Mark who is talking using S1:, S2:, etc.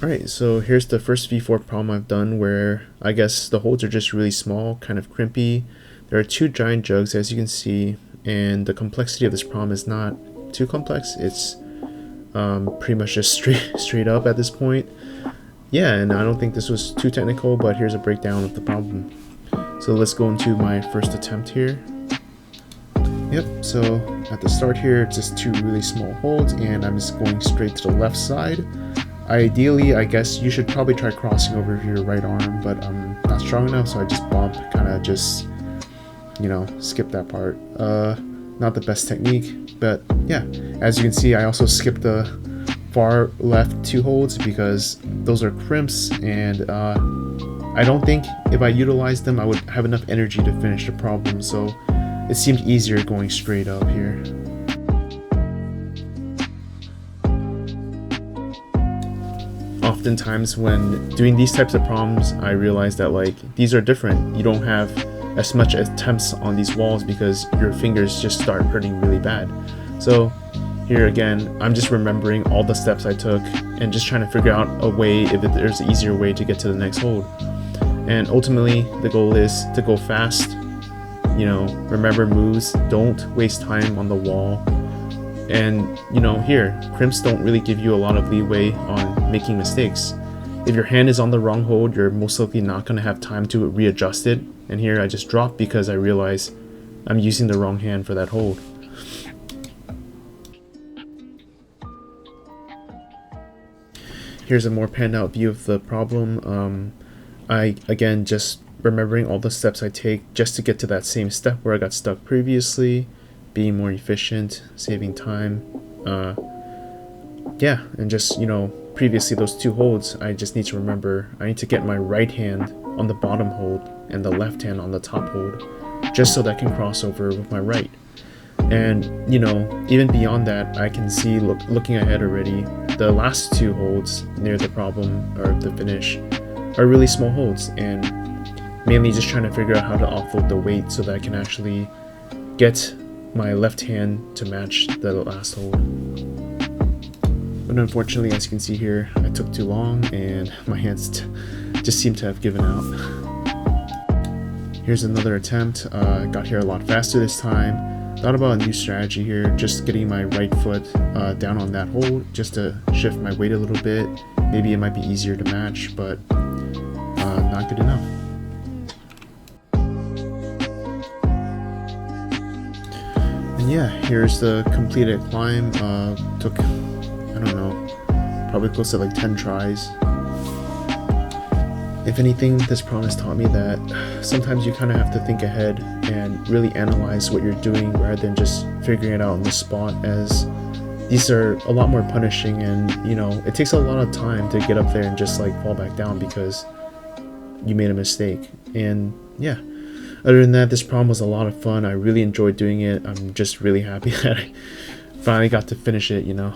S1: Alright, so here's the first V4 problem I've done where I guess the holes are just really small, kind of crimpy. There are two giant jugs as you can see, and the complexity of this problem is not too complex. It's pretty much just straight up at this point. Yeah, and I don't think this was too technical, but here's a breakdown of the problem. So let's go into my first attempt here. Yep, so at the start here, it's just two really small holes, and I'm just going straight to the left side. Ideally, I guess you should probably try crossing over your right arm, but I'm not strong enough, so I just bump, kind of just, you know, skip that part. Not the best technique, but yeah, as you can see, I also skipped the far left two holds because those are crimps, and I don't think if I utilized them, I would have enough energy to finish the problem, so it seemed easier going straight up here. Oftentimes when doing these types of problems, I realize that like these are different. You don't have as much attempts on these walls because your fingers just start hurting really bad. So here again, I'm just remembering all the steps I took and just trying to figure out a way if there's an easier way to get to the next hold. And ultimately, the goal is to go fast, you know, remember moves, don't waste time on the wall. And you know, here, crimps don't really give you a lot of leeway on making mistakes. If your hand is on the wrong hold, you're most likely not going to have time to readjust it. And here I just dropped because I realized I'm using the wrong hand for that hold. Here's a more panned out view of the problem. I again just remembering all the steps I take just to get to that same step where I got stuck previously, being more efficient, saving time. Yeah, and just, you know, previously those two holds, I just need to remember I need to get my right hand on the bottom hold and the left hand on the top hold, just so that I can cross over with my right. And you know, even beyond that, I can see looking ahead already, the last two holds near the problem or the finish are really small holds, and mainly just trying to figure out how to offload the weight so that I can actually get my left hand to match the last hold. But unfortunately, as you can see here, I took too long and my hands just seem to have given out. Here's another attempt. Got here a lot faster this time. Thought about a new strategy here, just getting my right foot down on that hold just to shift my weight a little bit. Maybe it might be easier to match, but not good enough. And yeah, here's the completed climb. Took, I don't know, probably close to like 10 tries. If anything, this problem has taught me that sometimes you kind of have to think ahead and really analyze what you're doing rather than just figuring it out on the spot, as these are a lot more punishing, and you know, it takes a lot of time to get up there and just like fall back down because you made a mistake. And yeah, other than that, this problem was a lot of fun. I really enjoyed doing it. I'm just really happy that I finally got to finish it, you know.